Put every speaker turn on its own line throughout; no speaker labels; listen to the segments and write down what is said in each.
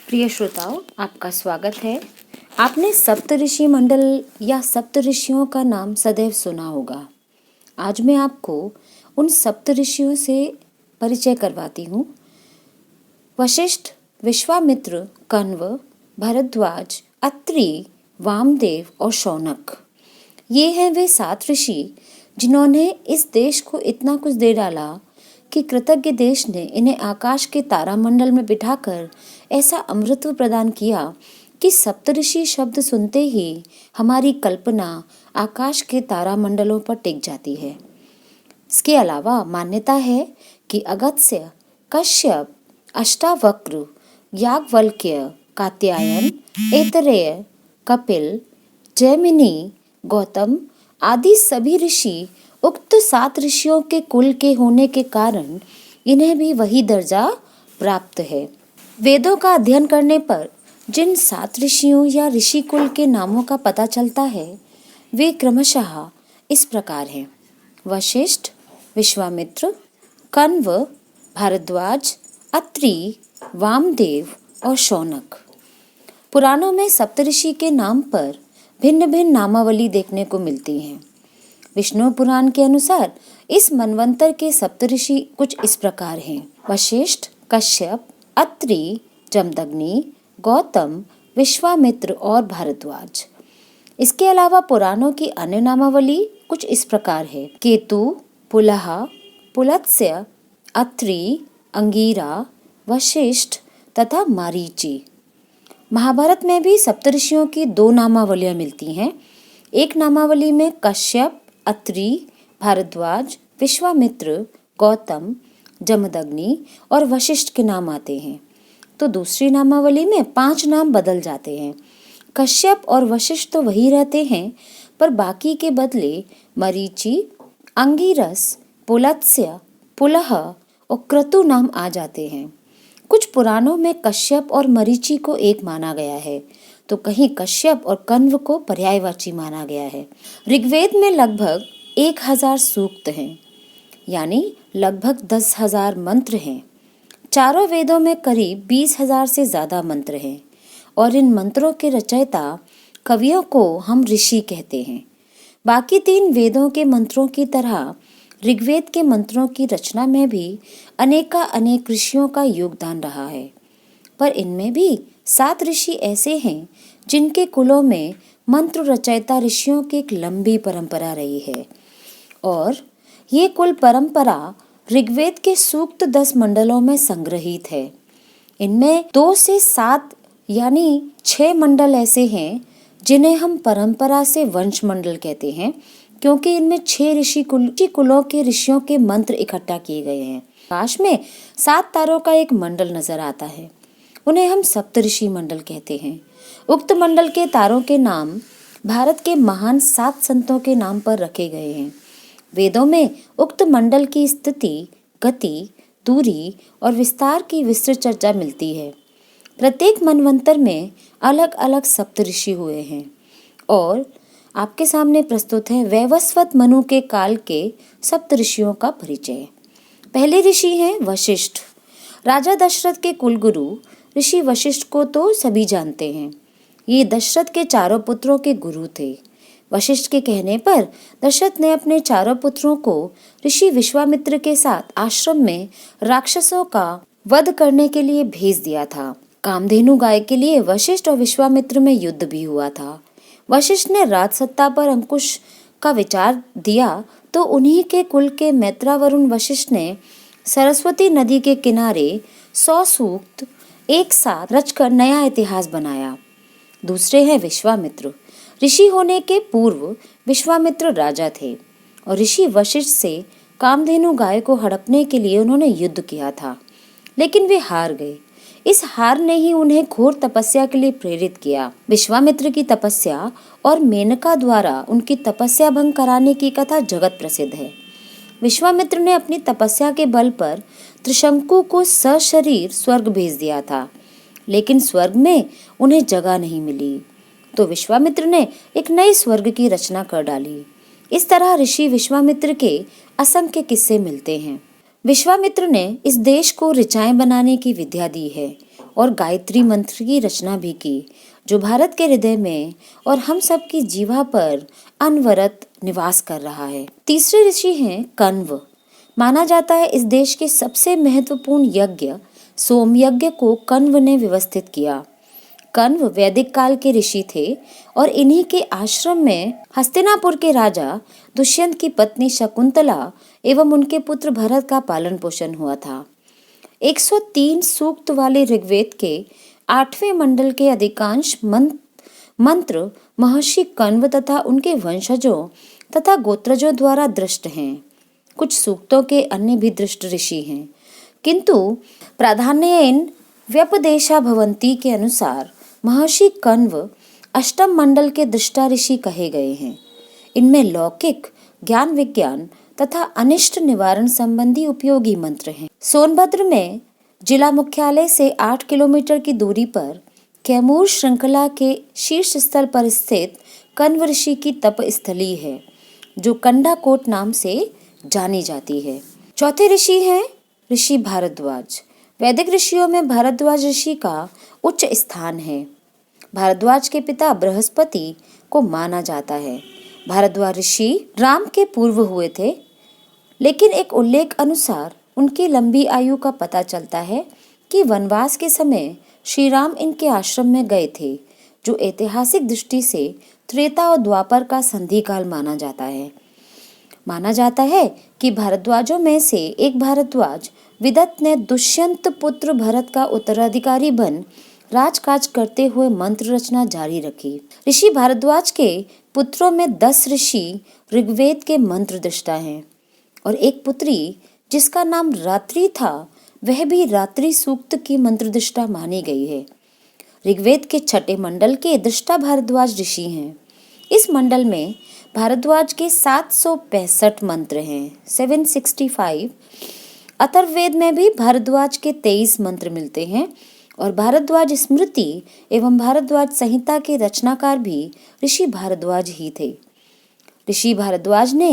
प्रिय श्रोताओं, आपका स्वागत है। आपने सप्तऋषि मंडल या सप्तऋषियों का नाम सदैव सुना होगा। आज मैं आपको उन सप्तऋषियों से परिचय करवाती हूँ। वशिष्ठ, विश्वामित्र, कण्व, भारद्वाज, अत्रि, वामदेव और शौनक, ये हैं वे 7 ऋषि जिन्होंने इस देश को इतना कुछ दे डाला कि कृतज्ञ देश ने इन्हें आकाश के तारामंडल में बिठाकर ऐसा अमृतत्व प्रदान किया कि सप्तऋषि शब्द सुनते ही हमारी कल्पना आकाश के तारामंडलों पर टिक जाती है। इसके अलावा मान्यता है कि अगस्त्य, कश्यप, अष्टावक्र, याज्ञवल्क्य, कात्यायन, ऐतरेय, कपिल, जैमिनी, गौतम आदि सभी ऋषि उक्त 7 ऋषियों के कुल के होने के कारण इन्हें भी वही दर्जा प्राप्त है। वेदों का अध्ययन करने पर जिन 7 ऋषियों या ऋषि कुल के नामों का पता चलता है वे क्रमशः इस प्रकार हैं: वशिष्ठ, विश्वामित्र, कण्व, भारद्वाज, अत्रि, वामदेव और शौनक। पुराणों में सप्तऋषि के नाम पर भिन्न भिन्न नामावली देखने को मिलती हैं। विष्णु पुराण के अनुसार इस मनवंतर के सप्तऋषि कुछ इस प्रकार हैं: वशिष्ठ, कश्यप, अत्रि, जमदग्नि, गौतम, विश्वामित्र और भारद्वाज। इसके अलावा पुराणों की अन्य नामावली कुछ इस प्रकार है: केतु, पुलह, पुलत्स्य, अत्रि, अंगिरा, वशिष्ठ तथा मारीचि। महाभारत में भी सप्तऋषियों की 2 नामावलियां मिलती हैं। एक नामावली में कश्यप, अत्रि, भारद्वाज, विश्वामित्र, गौतम, जमदग्नि और वशिष्ठ के नाम आते हैं, तो दूसरी नामावली में 5 नाम बदल जाते हैं। कश्यप और वशिष्ठ तो वही रहते हैं, पर बाकी के बदले मरीचि, अंगिरस, पुलत्स्य, पुलह और क्रतु नाम आ जाते हैं। कुछ पुराणों में कश्यप और मरीचि को एक माना गया है, तो कहीं कश्यप और कण्व को पर्यायवाची माना गया है। ऋग्वेद में लगभग 1000 सूक्त हैं, यानी लगभग 10,000 मंत्र हैं। चारों वेदों में करीब 20,000 से ज्यादा मंत्र हैं और इन मंत्रों के रचयिता कवियों को हम ऋषि कहते हैं। बाकी 3 वेदों के मंत्रों की तरह ऋग्वेद के मंत्रों की रचना में भी अनेक ऋषियों का योगदान रहा है, पर इनमें भी 7 ऋषि ऐसे हैं जिनके कुलों में मंत्र रचयिता ऋषियों की एक लंबी परंपरा रही है और ये कुल परंपरा ऋग्वेद के सूक्त 10 मंडलों में संग्रहित है। इनमें 2 से 7 यानी 6 मंडल ऐसे हैं जिन्हें हम परंपरा से वंश मंडल कहते हैं, क्योंकि इनमें 6 ऋषि कुलों के ऋषियों के मंत्र इकट्ठा किए गए हैं। आकाश में 7 तारों का एक मंडल नजर आता है, उन्हें हम सप्तऋषि मंडल कहते हैं। उक्त मंडल के तारों के नाम भारत के महान 7 संतों के नाम पर रखे गए हैं। वेदों में उक्त मंडल की स्थिति, गति, दूरी और विस्तार की विस्तृत चर्चा मिलती है। प्रत्येक मनवंतर में अलग अलग सप्तऋषि हुए हैं और आपके सामने प्रस्तुत है वैवस्वत मनु के काल के सप्तऋषियों का परिचय। पहले ऋषि हैं वशिष्ठ। राजा दशरथ के कुलगुरु ऋषि वशिष्ठ को तो सभी जानते हैं। ये दशरथ के चारों पुत्रों के गुरु थे। वशिष्ठ के कहने पर दशरथ ने अपने चारों पुत्रों को ऋषि विश्वामित्र के साथ आश्रम में राक्षसों का वध करने के लिए भेज दिया था। कामधेनु गाय के लिए वशिष्ठ और विश्वामित्र में युद्ध भी हुआ था। वशिष्ठ ने राजसत्ता पर अंकुश का विचार दिया तो उन्हीं के कुल के मैत्रावरुण वशिष्ठ ने सरस्वती नदी के किनारे 100 सूक्त एक साथ रचकर नया इतिहास बनाया। दूसरे हैं विश्वामित्र। ऋषि होने के पूर्व विश्वामित्र राजा थे और ऋषि वशिष्ठ से कामधेनु गाय को हड़पने के लिए उन्होंने युद्ध किया था, लेकिन वे हार गए। इस हार ने ही उन्हें घोर तपस्या के लिए प्रेरित किया। विश्वामित्र की तपस्या और मेनका द्वारा उनकी तपस्या भंग कराने की कथा जगत प्रसिद्ध है। विश्वामित्र ने अपनी तपस्या के बल पर त्रिशंकु को सशरीर स्वर्ग भेज दिया था, लेकिन स्वर्ग में उन्हें जगह नहीं मिली, तो विश्वामित्र ने एक नई स्वर्ग की रचना कर डाली। इस तरह ऋषि विश्वामित्र के असंख्य किस्से मिलते हैं। विश्वामित्र ने इस देश को ऋचाएं बनाने की विद्या दी है और गायत्री मंत्र की रचना भी की, जो भारत के हृदय में और हम सब की जीवा पर अनवरत निवास कर रहा है। तीसरे ऋषि हैं कण्व। माना जाता है इस देश के सबसे महत्वपूर्ण यज्ञ सोम यज्ञ को कण्व ने व्यवस्थित किया। कण्व वैदिक काल के ऋषि थे और इन्हीं के आश्रम में हस्तिनापुर के राजा दुष्यंत की पत्नी शकुंतला एवं उनके पुत्र भरत का पालन पोषण हुआ था। 103 सूक्त वाले ऋग्वेद के 8वें मंडल के अधिकांश मंत्र महर्षि कण्व तथा उनके वंशजों तथा गोत्रजों द्वारा दृष्ट हैं। कुछ सूक्तों के अन्य भी दृष्ट ऋषि हैं, किंतु प्राधान्येन व्यपदेशा भवन्ति के अनुसार महर्षि कण्व अष्टम मंडल के दृष्टा ऋषि कहे गए हैं। इनमें लौकिक, ज्ञान विज्ञान तथा अनिष्ट निवारण संबंधी उपयोगी मंत्र हैं। सोनभद्र में जिला मुख्यालय से 8 किलोमीटर की दूरी पर कैमूर श्रृंखला के शीर्ष स्थल पर स्थित कण्व ऋषि की तप स्थली है, जो कंडाकोट नाम से जानी जाती है। चौथे ऋषि हैं ऋषि भारद्वाज। वैदिक ऋषियों में भारद्वाज ऋषि का उच्च स्थान है। भारद्वाज के पिता बृहस्पति को माना जाता है। भारद्वाज ऋषि राम के पूर्व हुए थे, लेकिन एक उल्लेख अनुसार उनकी लंबी आयु का पता चलता है कि वनवास के समय श्री राम इनके आश्रम में गए थे, जो ऐतिहासिक दृष्टि से त्रेता और द्वापर का संधि काल माना जाता है। माना जाता है कि भारद्वाजों में से एक भारद्वाज विदत ने दुष्यंत पुत्र भरत का उत्तराधिकारी बन राजकाज करते हुए मंत्र रचना जारी रखी। ऋषि भारद्वाज के पुत्रों में 10 ऋषि ऋग्वेद के मंत्र दृष्टा हैं और एक पुत्री जिसका नाम रात्रि था, वह भी रात्रि सूक्त की मंत्र दृष्टा मानी गई है। ऋग्वेद के 6ठे मंडल के दृष्टा भारद्वाज ऋषि हैं। इस मंडल में भारद्वाज के 765 मंत्र हैं, 765। अथर्ववेद में भी भारद्वाज के 23 मंत्र मिलते हैं और भारद्वाज स्मृति एवं भारद्वाज संहिता के रचनाकार भी ऋषि भारद्वाज ही थे। ऋषि भारद्वाज ने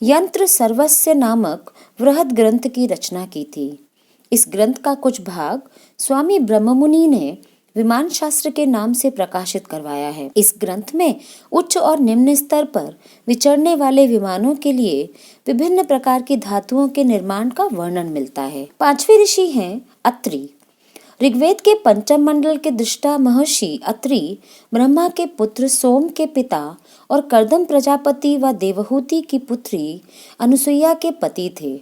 यंत्र सर्वस्य नामक वृहद ग्रंथ की रचना की थी। इस ग्रंथ का कुछ भाग स्वामी ब्रह्ममुनि ने विमान शास्त्र के नाम से प्रकाशित करवाया है। इस ग्रंथ में उच्च और निम्न स्तर पर विचरने वाले विमानों के लिए विभिन्न प्रकार की धातुओं के निर्माण का वर्णन मिलता है। 5वें ऋषि हैं अत्रि। ऋग्वेद के 5म मंडल के दृष्टा महर्षि अत्रि ब्रह्मा के पुत्र सोम के पिता और कर्दम प्रजापति व देवहूति की पुत्री अनुसुईया के पति थे।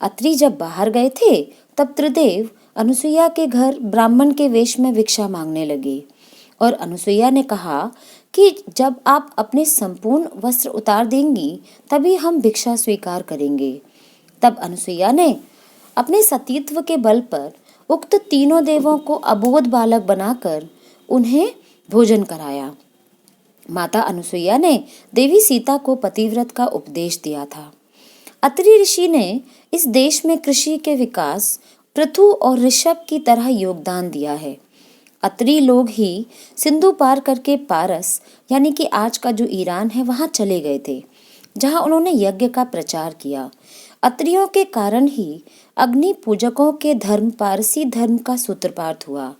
अत्रि जब बाहर गए थे तब त्रिदेव अनुसुईया के घर ब्राह्मण के वेश में भिक्षा मांगने लगे और अनुसुईया ने कहा कि जब आप अपने संपूर्ण वस्त्र उतार देंगी तभी हम भिक्षा स्वीकार करेंगे। तब अनुसुईया ने अपने सतीत्व के बल पर उक्त तीनों देवों को अबोध बालक बनाकर उन्हें भोजन कराया। माता अनुसुईया ने देवी सीता को पतिव्रत का उपदेश दिया था। अत्रि ऋषि ने इस देश में कृषि के विकास पृथु और ऋषभ की तरह योगदान दिया है। अत्रि लोग ही सिंधु पार करके पारस यानी कि आज का जो ईरान है वहां चले गए थे, जहां उन्होंने यज्ञ का प्रचार किया। अत्रियों के कारण ही अग्नि पूजकों के धर्म पारसी धर्म का सूत्रपात हुआ।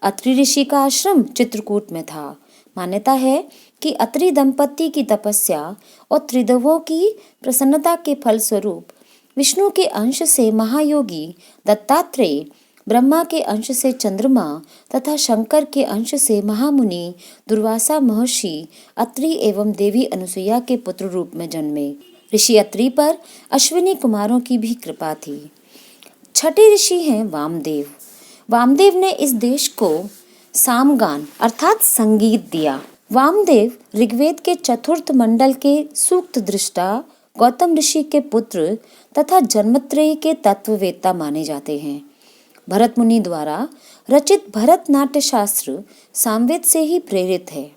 अत्रि ऋषि का आश्रम चित्रकूट में था। मान्यता है कि अत्रि दंपति की तपस्या और त्रिदेवों की प्रसन्नता के फलस्वरूप विष्णु के अंश से महायोगी दत्तात्रेय, ब्रह्मा के अंश से चंद्रमा तथा शंकर के अंश से महामुनि दुर्वासा महर्षि अत्रि एवं देवी अनुसुईया के पुत्र रूप में जन्मे। ऋषि अत्रि पर अश्विनी कुमारों की भी कृपा थी। 6ठे ऋषि हैं वामदेव। वामदेव ने इस देश को सामगान अर्थात संगीत दिया। वामदेव ऋग्वेद के 4th मंडल के सूक्त दृष्टा गौतम ऋषि के पुत्र तथा जन्मत्रयी के तत्ववेत्ता माने जाते हैं। भरत मुनि द्वारा रचित भरत नाट्य शास्त्र सामवेद से ही प्रेरित है।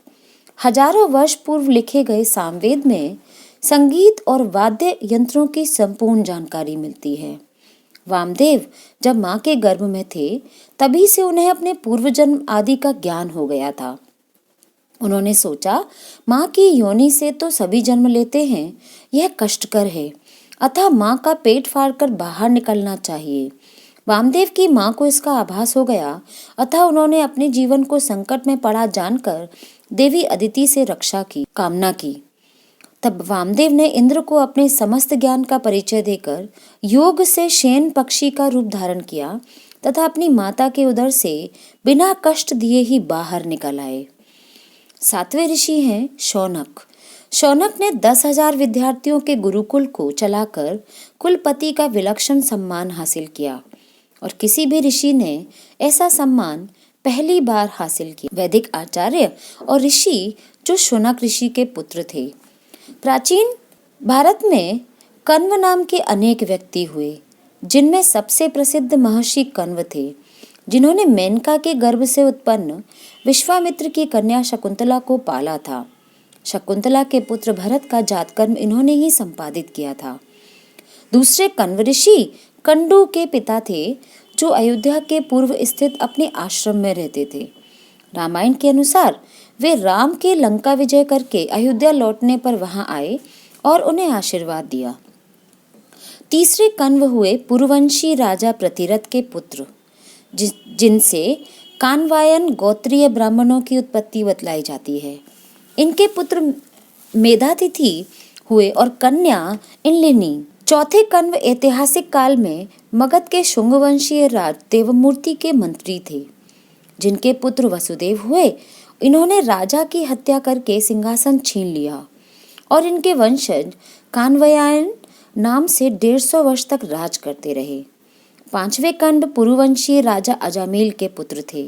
हजारों वर्ष पूर्व लिखे गए सामवेद में संगीत और वाद्य यंत्रों की संपूर्ण जानकारी मिलती है। वामदेव जब माँ के गर्भ में थे तभी से उन्हें अपने पूर्व जन्म आदि का ज्ञान हो गया था। उन्होंने सोचा, माँ की योनि से तो सभी जन्म लेते हैं, यह कष्टकर है, अतः माँ का पेट फाड़कर बाहर निकलना चाहिए। वामदेव की माँ को इसका आभास हो गया, अतः उन्होंने अपने जीवन को संकट में पड़ा जानकर देवी अदिति से रक्षा की कामना की। तब वामदेव ने इंद्र को अपने समस्त ज्ञान का परिचय देकर योग से शयन पक्षी का रूप धारण किया तथा अपनी माता के उदर से बिना कष्ट दिए ही बाहर निकल आए। 7वें ऋषि हैं शौनक। शौनक ने 10,000 विद्यार्थियों के गुरुकुल को चलाकर कुलपति का विलक्षण सम्मान हासिल किया और किसी भी ऋषि ने ऐसा सम्मान पहली बार हासिल किया। वैदिक आचार्य और ऋषि जो शौनक ऋषि के पुत्र थे। प्राचीन भारत में कण्व नाम के अनेक व्यक्ति हुए, जिनमें सबसे प्रसिद्ध महर्षि कण्व थे, जिन्होंने मेनका के गर्भ से उत्पन्न विश्वामित्र की कन्या शकुंतला को पाला था। शकुंतला के पुत्र भरत का जातकर्म इन्होंने ही संपादित किया था। दूसरे कण्व ऋषि कंडू के पिता थे, जो अयोध्या के पूर्व स्थित अपने आश्रम में रहते थे। रामायण के अनुसार वे राम के लंका विजय करके अयोध्या लौटने पर वहां आए और उन्हें आशीर्वाद दिया। तीसरे कण्व हुए पुरुवंशी राजा प्रतिरथ के पुत्र, जिनसे कानवायन गोत्रीय ब्राह्मणों की उत्पत्ति बतलाई जाती है। इनके पुत्र मेधातिथि हुए और कन्या इनलिनी। चौथे कण्व ऐतिहासिक काल में मगध के शुंगवंशीय राज देवमूर्ति के मंत्री थे, जिनके पुत्र वसुदेव हुए। इन्होंने राजा की हत्या करके सिंहासन छीन लिया और इनके वंशज कानवयायन नाम से 150 वर्ष तक राज करते रहे। 5वें कण्व पुरुवंशीय राजा अजामिल के पुत्र थे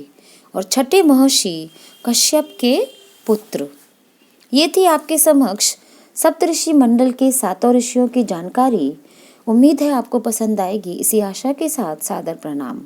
और छठे महर्षि कश्यप के पुत्र। ये थी आपके समक्ष सप्तऋषि मंडल के 7 ऋषियों की जानकारी। उम्मीद है आपको पसंद आएगी। इसी आशा के साथ सादर प्रणाम।